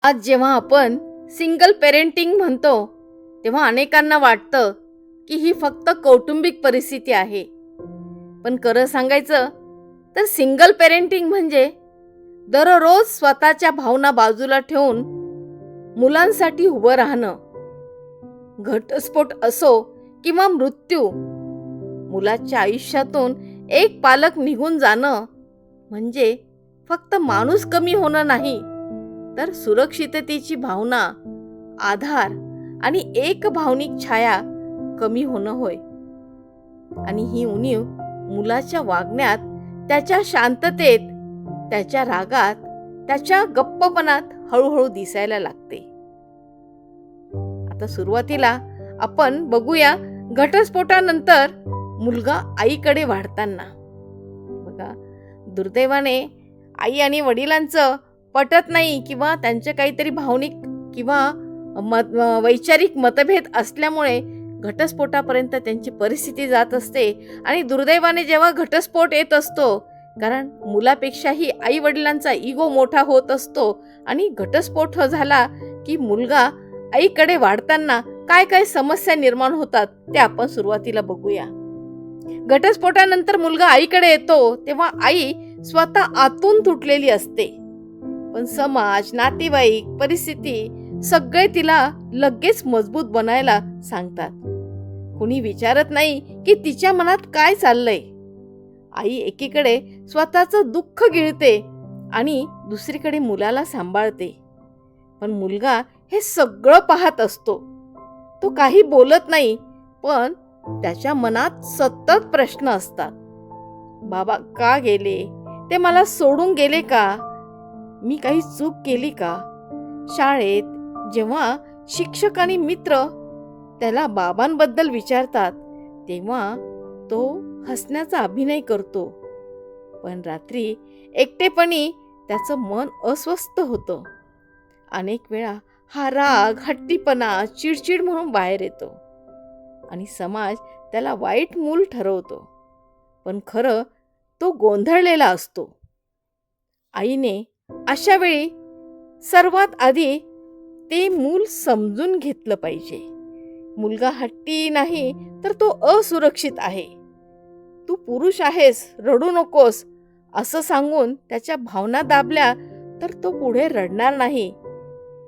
आज जेव्हा आपण सिंगल पेरेंटिंग म्हणतो तेव्हा अनेकांना वाटतं की ही फक्त कौटुंबिक परिस्थिती आहे. पण खरं सांगायचं तर सिंगल पेरेंटिंग म्हणजे दररोज स्वतःच्या भावना बाजूला ठेवून मुलांसाठी उभं राहणं. घटस्फोट असो किंवा मृत्यू, मुलाच्या आयुष्यातून एक पालक निघून जाणं म्हणजे फक्त माणूस कमी होणं नाही, तर सुरक्षिततेची भावना, आधार आणि एक भावनिक छाया कमी होणं होय. आणि ही उणीव मुलाच्या वागण्यात, त्याच्या शांततेत, त्याच्या रागात, त्याच्या गप्पपणात हळूहळू दिसायला लागते. आता सुरुवातीला आपण बघूया घटस्फोटानंतर मुलगा आईकडे वाढताना. बघा, दुर्दैवाने आई आणि वडिलांचं पटत नाही किंवा त्यांचे काहीतरी भावनिक किंवा वैचारिक मतभेद असल्यामुळे घटस्फोटापर्यंत त्यांची परिस्थिती जात असते. आणि दुर्दैवाने जेव्हा घटस्फोट येत असतो, कारण मुलापेक्षाही आई वडिलांचा इगो मोठा होत असतो आणि घटस्फोट झाला की मुलगा आईकडे वाढताना काय काय समस्या निर्माण होतात ते आपण सुरुवातीला बघूया. घटस्फोटानंतर मुलगा आईकडे येतो तेव्हा आई स्वतः आतून तुटलेली असते, पण समाज, नातेवाईक, परिस्थिती सगळे तिला लगेच मजबूत बनायला सांगतात. कुणी विचारत नाही की तिच्या मनात काय चाललंय. आई एकीकडे स्वतःचं दुःख गिळते आणि दुसरीकडे मुलाला सांभाळते, पण मुलगा हे सगळं पाहत असतो. तो काही बोलत नाही, पण त्याच्या मनात सतत प्रश्न असतात. बाबा का गेले? ते मला सोडून गेले का? मी काही चूक केली का? शाळेत जेव्हा शिक्षक आणि मित्र त्याला बाबांबद्दल विचारतात तेव्हा तो हसण्याचा अभिनय करतो, पण रात्री एकटेपणी त्याचं मन अस्वस्थ होतं. अनेक वेळा हा राग, हट्टीपणा, चिडचिड म्हणून बाहेर येतो आणि समाज त्याला वाईट मूल ठरवतो, पण खरं तो गोंधळलेला असतो. आईने अशा वेळी सर्वात आधी ते मूल समजून घेतलं पाहिजे. मुलगा हट्टी नाही तर तो असुरक्षित आहे. तू पुरुष आहेस, रडू नकोस असं सांगून त्याच्या भावना दाबल्या तर तो पुढे रडणार नाही,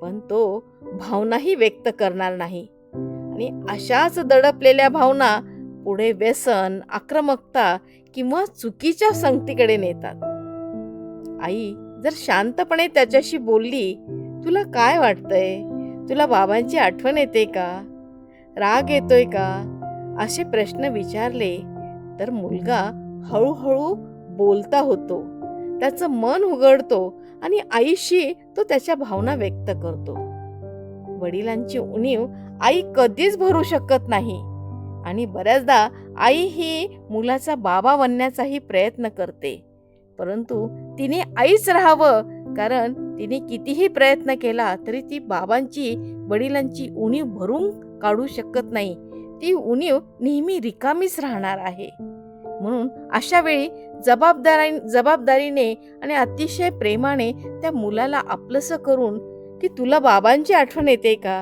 पण तो भावनाही व्यक्त करणार नाही. आणि अशाच दडपलेल्या भावना पुढे व्यसन, आक्रमकता किंवा चुकीच्या संगतीकडे नेतात. आई जर शांतपणे त्याच्याशी बोलली, तुला काय वाटतंय? तुला बाबांची आठवण येते का? राग येतोय का? असे प्रश्न विचारले तर मुलगा हळूहळू बोलता होतो, त्याचं मन उघडतो आणि आईशी तो त्याच्या भावना व्यक्त करतो. वडिलांची उणीव आई कधीच भरू शकत नाही आणि बऱ्याचदा आई ही मुलाचा बाबा बनण्याचाही प्रयत्न करते, परंतु तिने आईच राहावं, कारण तिने कितीही प्रयत्न केला तरी ती बाबांची, वडिलांची उणीव भरून काढू शकत नाही. ती उणीव नेहमी रिकामीच राहणार आहे. म्हणून अशा वेळी जबाबदारीने आणि अतिशय प्रेमाने त्या मुलाला आपलंसं करून की तुला बाबांची आठवण येते का?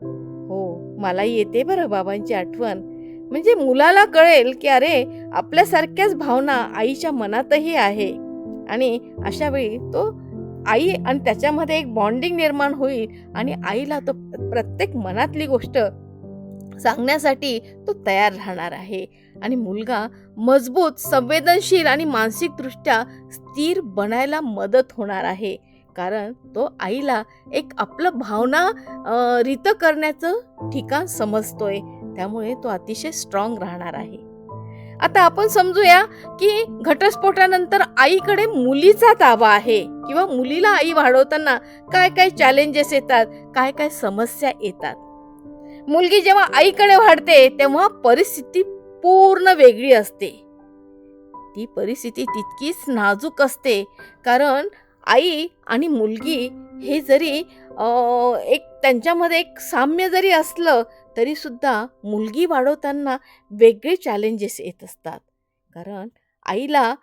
हो, मलाही येते बरं बाबांची आठवण. म्हणजे मुलाला कळेल की अरे, आपल्यासारख्याच भावना आईच्या मनातही आहे. आणि अशा वेळी तो आई आणि त्याच्यामध्ये एक बॉन्डिंग निर्माण होईल आणि आईला तो प्रत्येक मनातली गोष्ट सांगण्यासाठी तो तयार राहणार आहे. आणि मुलगा मजबूत, संवेदनशील आणि मानसिकदृष्ट्या स्थिर बनायला मदत होणार आहे, कारण तो आईला एक आपलं भावना रित करण्याचं ठिकाण समजतोय, त्यामुळे तो अतिशय स्ट्रॉंग राहणार आहे. आता आपण समजूया की घटस्फोटानंतर आईकडे मुलीचा ताबा आहे किंवा मुलीला आई वाढवताना काय काय चॅलेंजेस येतात, काय काय समस्या येतात. मुलगी जेव्हा आईकडे वाढते तेव्हा परिस्थिती पूर्ण वेगळी असते. ती परिस्थिती तितकीच नाजूक असते, कारण आई आणि मुलगी हे जरी एक त्यांच्यामध्ये एक साम्य जरी असलं तरी सुद्धा मुलगी वाढवताना वेगळे चॅलेंजेस येत असतात. कारण आईला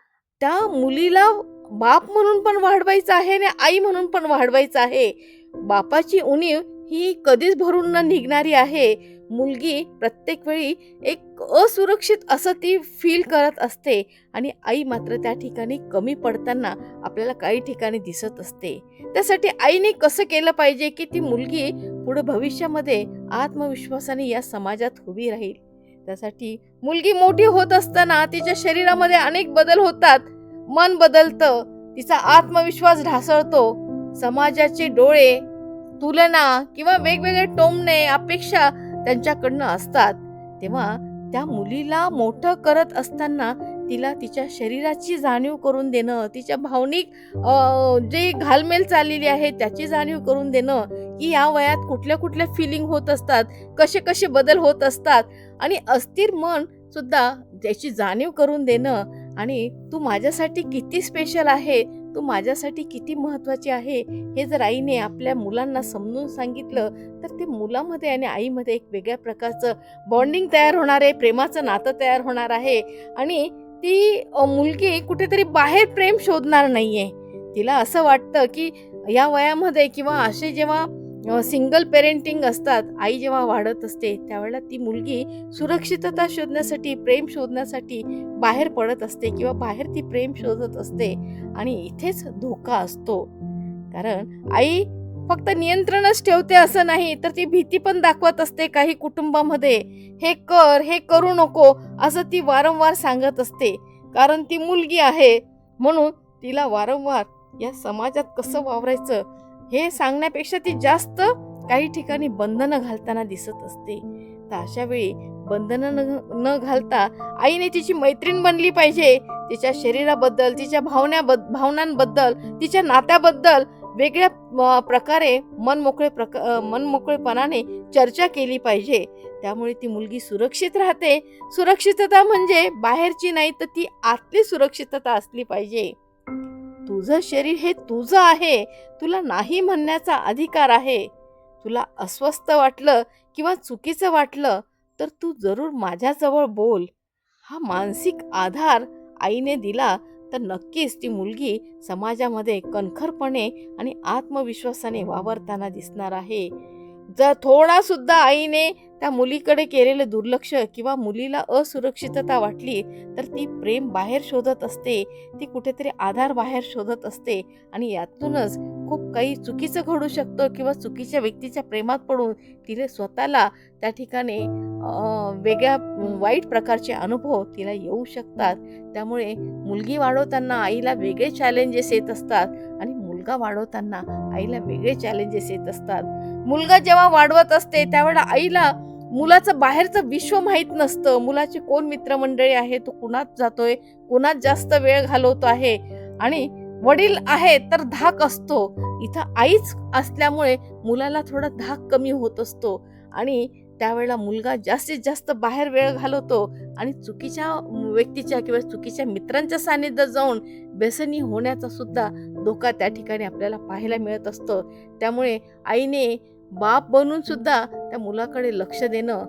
त्या मुलीला बाप म्हणून पण वाढवायचं आहे आणि आई म्हणून पण वाढवायचं आहे. बापाची उणीव ही कधीच भरून न निघणारी आहे. मुलगी प्रत्येक वेळी एक असुरक्षित असं ती फील करत असते आणि आई मात्र त्या ठिकाणी कमी पडताना आपल्याला काही ठिकाणी दिसत असते. त्यासाठी आईने कसं केलं पाहिजे की ती मुलगी पुढे भविष्यामध्ये आत्मविश्वासाने या समाजात उभी राहील. त्यासाठी मुलगी मोठी होत असताना तिच्या शरीरामध्ये अनेक बदल होतात. मन बदलतं, तिचा आत्मविश्वास ढासळतो, समाजाचे डोळे, तुलना किंवा वेगवेगळे टोमणे, अपेक्षा त्यांच्याकडनं असतात. तेव्हा त्या मुलीला मोठं करत असताना तिला तिच्या शरीराची जाणीव करून देणं, तिच्या भावनिक जे घालमेल चाललेली आहे त्याची जाणीव करून देणं, की या वयात कुठल्या कुठल्या फिलिंग होत असतात, कसे कसे बदल होत असतात आणि अस्थिर मन सुद्धा त्याची जाणीव करून देणं आणि तू माझ्यासाठी किती स्पेशल आहे, तू माझ्यासाठी किती महत्त्वाची आहे, हे जर आईने आपल्या मुलांना समजून सांगितलं तर ते मुलामध्ये आणि आईमध्ये एक वेगळ्या प्रकारचं बॉन्डिंग तयार होणार आहे, प्रेमाचं नातं तयार होणार आहे आणि ती मुलगी कुठेतरी बाहेर प्रेम शोधणार नाहीये. तिला असं वाटतं की या वयामध्ये किंवा असे जेव्हा सिंगल पेरेंटिंग असतात, आई जेव्हा वाढत असते त्यावेळेला ती मुलगी सुरक्षितता शोधण्यासाठी, प्रेम शोधण्यासाठी बाहेर पडत असते किंवा बाहेर ती प्रेम शोधत असते आणि इथेच धोका असतो. कारण आई फक्त नियंत्रणच ठेवते असं नाही, तर ती भीती पण दाखवत असते काही कुटुंबामध्ये. हे कर, हे करू नको असं ती वारंवार सांगत असते. कारण ती मुलगी आहे म्हणून तिला वारंवार या समाजात कसं वावरायचं हे सांगण्यापेक्षा ती जास्त काही ठिकाणी बंधनं घालताना दिसत असते. तर अशा वेळी बंधनं न घालता आईने तिची मैत्रीण बनली पाहिजे. तिच्या शरीराबद्दल, तिच्या भावनांबद्दल, तिच्या नात्याबद्दल वेगळ्या प्रकारे मनमोकळेपणाने चर्चा केली पाहिजे. त्यामुळे ती मुलगी सुरक्षित राहते. सुरक्षितता म्हणजे बाहेरची नाही तर ती आतली सुरक्षितता असली पाहिजे. तुझं शरीर हे तुझं आहे, तुला नाही म्हणण्याचा अधिकार आहे. तुला अस्वस्थ वाटलं किंवा चुकीचं वाटलं तर तू जरूर माझ्याजवळ बोल. हा मानसिक आधार आईने दिला तर नक्कीच ती मुलगी समाजामध्ये कणखरपणे आणि आत्मविश्वासाने वावरताना दिसणार आहे. जर थोडा सुद्धा आईने त्या मुलीकडे केलेलं दुर्लक्ष किंवा मुलीला असुरक्षितता वाटली तर ती प्रेम बाहेर शोधत असते, ती कुठेतरी आधार बाहेर शोधत असते आणि यातूनच खूप काही चुकीचं घडू शकतं किंवा चुकीच्या व्यक्तीच्या प्रेमात पडून तिने स्वतःला त्या ठिकाणी वेगळ्या वाईट प्रकारचे अनुभव तिला येऊ शकतात. त्यामुळे मुलगी वाढवताना आईला वेगळे चॅलेंजेस येत असतात आणि मुलगा वाढवताना आईला वेगळे चॅलेंजेस येत असतात. मुलगा जेव्हा वाढवत असते त्यावेळेला आईला मुलाचं बाहेरचं विश्व माहीत नसतं. मुलाचे कोण मित्रमंडळी आहे, तो कुणात जातोय, कुणात जास्त वेळ घालवतो आहे आणि वडील आहेत तर धाक असतो. इथं आईच असल्यामुळे मुलाला थोडा धाक कमी होत असतो आणि त्यावेळेला मुलगा जास्तीत जास्त बाहेर वेळ घालवतो आणि चुकीच्या व्यक्तीच्या किंवा चुकीच्या मित्रांच्या सानिध्यात जाऊन व्यसनी होण्याचा सुद्धा धोका त्या ठिकाणी आपल्याला पाहायला मिळत असतो. त्यामुळे आईने बाप बनून सुद्धा त्या मुलाकडे लक्ष देणं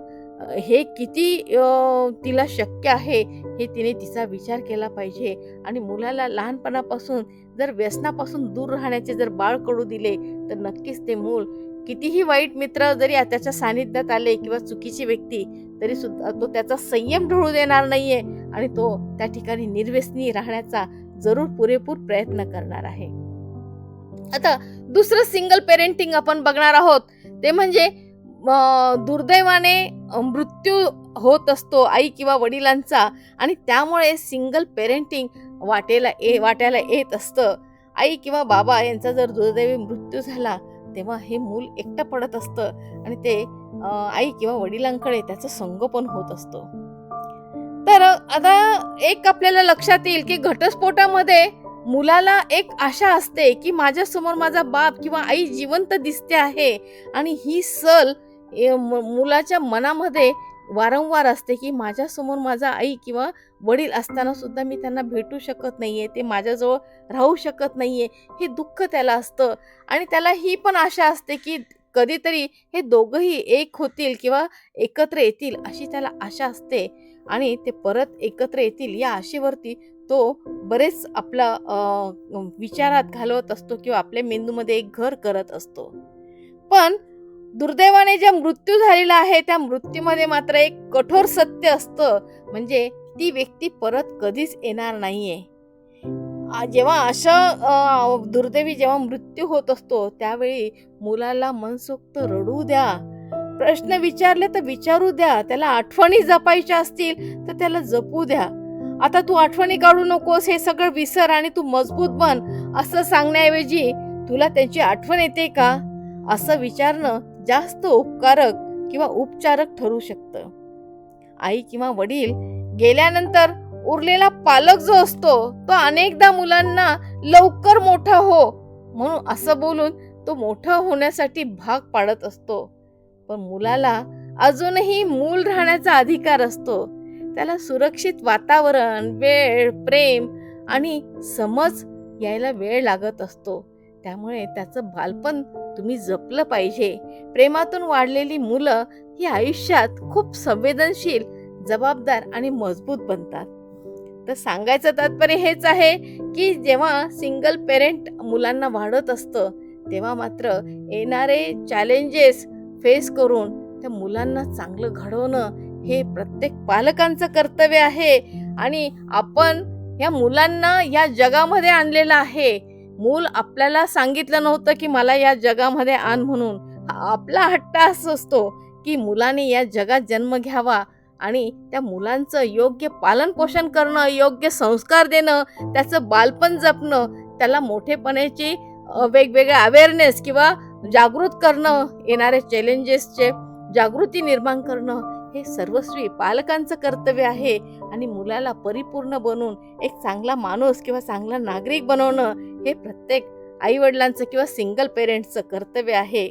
हे किती तिला शक्य आहे हे तिने तिचा विचार केला पाहिजे आणि मुलाला लहानपणापासून जर व्यसनापासून दूर राहण्याचे जर बाळ कडू दिले तर नक्कीच ते मूल कितीही वाईट मित्र जरी त्याच्या सानिध्यात आले किंवा चुकीची व्यक्ती तरी सुद्धा तो त्याचा संयम ढळू देणार नाहीये आणि तो त्या ठिकाणी निर्व्यसनी राहण्याचा जरूर पुरेपूर प्रयत्न करणार आहे. आता दुसरं सिंगल पेरेंटिंग आपण बघणार आहोत ते म्हणजे दुर्दैवाने मृत्यू होत असतो आई किंवा वडिलांचा आणि त्यामुळे सिंगल पेरेंटिंग वाट्याला येत असतं. आई किंवा बाबा यांचा जर दुर्दैवी मृत्यू झाला तेव्हा हे मूल एकटं पडत असतं आणि ते आई किंवा वडिलांकडे त्याचं संगोपन होत असतं. तर आता एक आपल्याला लक्षात येईल की घटस्फोटामध्ये मुलाला एक आशा असते की माझ्यासमोर माझा बाप किंवा आई जिवंत दिसते आहे आणि ही सल मुलाच्या मनामध्ये वारंवार असते की माझ्यासमोर माझा आई किंवा वडील असताना सुद्धा मी त्यांना भेटू शकत नाहीये, ते माझ्याजवळ राहू शकत नाहीये, हे दुःख त्याला असतं आणि त्याला ही पण आशा असते की कधीतरी हे दोघंही एक होतील किंवा एकत्र येतील अशी त्याला आशा असते आणि ते परत एकत्र येतील या आशेवरती तो बरेच आपला विचारात घालवत असतो किंवा आपल्या मेंदूमध्ये एक घर करत असतो. पण दुर्दैवाने ज्या मृत्यू झालेला आहे त्या मृत्यूमध्ये मात्र एक कठोर सत्य असतं, म्हणजे ती व्यक्ती परत कधीच येणार नाहीये. जेव्हा अशा दुर्दैवी जेव्हा मृत्यू होत असतो त्यावेळी मुलाला मनसोक्त रडू द्या, प्रश्न विचारले तर विचारू द्या, त्याला आठवणी जपायच्या असतील तर त्याला जपू द्या. आता तू आठवणी काढू नकोस, हे सगळं विसर आणि तू मजबूत बन असं सांगण्याऐवजी तुला त्यांची आठवण येते का असं विचारणं जास्त उपकारक किंवा उपचारक ठरू शकतं. आई किंवा वडील गेल्यानंतर उरलेला पालक जो असतो तो अनेकदा मुलांना लवकर मोठा हो म्हणून असं बोलून तो मोठं होण्यासाठी भाग पाडत असतो. पण मुलाला अजूनही मूल राहण्याचा अधिकार असतो. त्याला सुरक्षित वातावरण, वेळ, प्रेम आणि समज यायला वेळ लागत असतो. त्यामुळे त्याचं बालपण तुम्ही जपलं पाहिजे. प्रेमातून वाढलेली मुलं ही आयुष्यात खूप संवेदनशील, जबाबदार आणि मजबूत बनतात. तर सांगायचं तात्पर्य हेच आहे की जेव्हा सिंगल पेरेंट मुलांना वाढत असतं तेव्हा मात्र येणारे चॅलेंजेस फेस करून त्या मुलांना चांगलं घडवणं हे प्रत्येक पालकांचं कर्तव्य आहे. आणि आपण या मुलांना या जगामध्ये आणलेलं आहे. मूल आपल्याला सांगितलं नव्हतं की मला या जगामध्ये आण म्हणून. आपला हट्ट असा असतो की मुलाने या जगात जन्म घ्यावा आणि त्या मुलांचं योग्य पालन पोषण करणं, योग्य संस्कार देणं, त्याचं बालपण जपणं, त्याला मोठेपणाची वेगवेगळ्या अवेअरनेस किंवा जागृत करणं, येणाऱ्या चॅलेंजेसचे जागृती निर्माण करणं हे सर्वस्वी पालकांचं कर्तव्य आहे. आणि मुलाला परिपूर्ण बनवून एक चांगला माणूस किंवा चांगला नागरिक बनवणं हे प्रत्येक आईवडिलांचं किंवा सिंगल पेरेंट्सचं कर्तव्य आहे.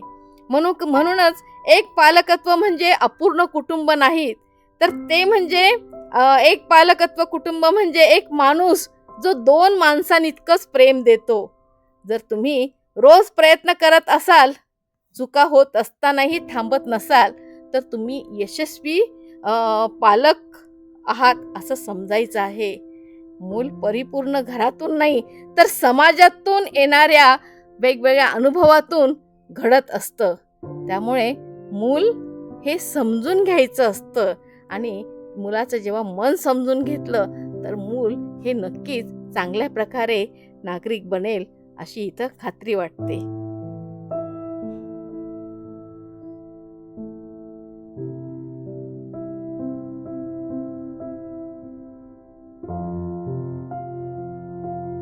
म्हणूनच एक पालकत्व म्हणजे अपूर्ण कुटुंब नाहीत, तर ते म्हणजे एक पालकत्व कुटुंब म्हणजे एक माणूस जो 2 माणसांइतकंच प्रेम देतो. जर तुम्ही रोज प्रयत्न करत असाल, चुका होत असतानाही थांबत नसाल, तर तुम्ही यशस्वी पालक आहात असं समजायचं आहे. मूल परिपूर्ण घरातून नाही तर समाजातून येणाऱ्या वेगवेगळ्या अनुभवातून घडत असतं. त्यामुळे मूल हे समजून घ्यायचं असतं आणि मुलाचं जेव्हा मन समजून घेतलं तर मूल हे नक्कीच चांगल्या प्रकारे नागरिक बनेल अशी इथं खात्री वाटते.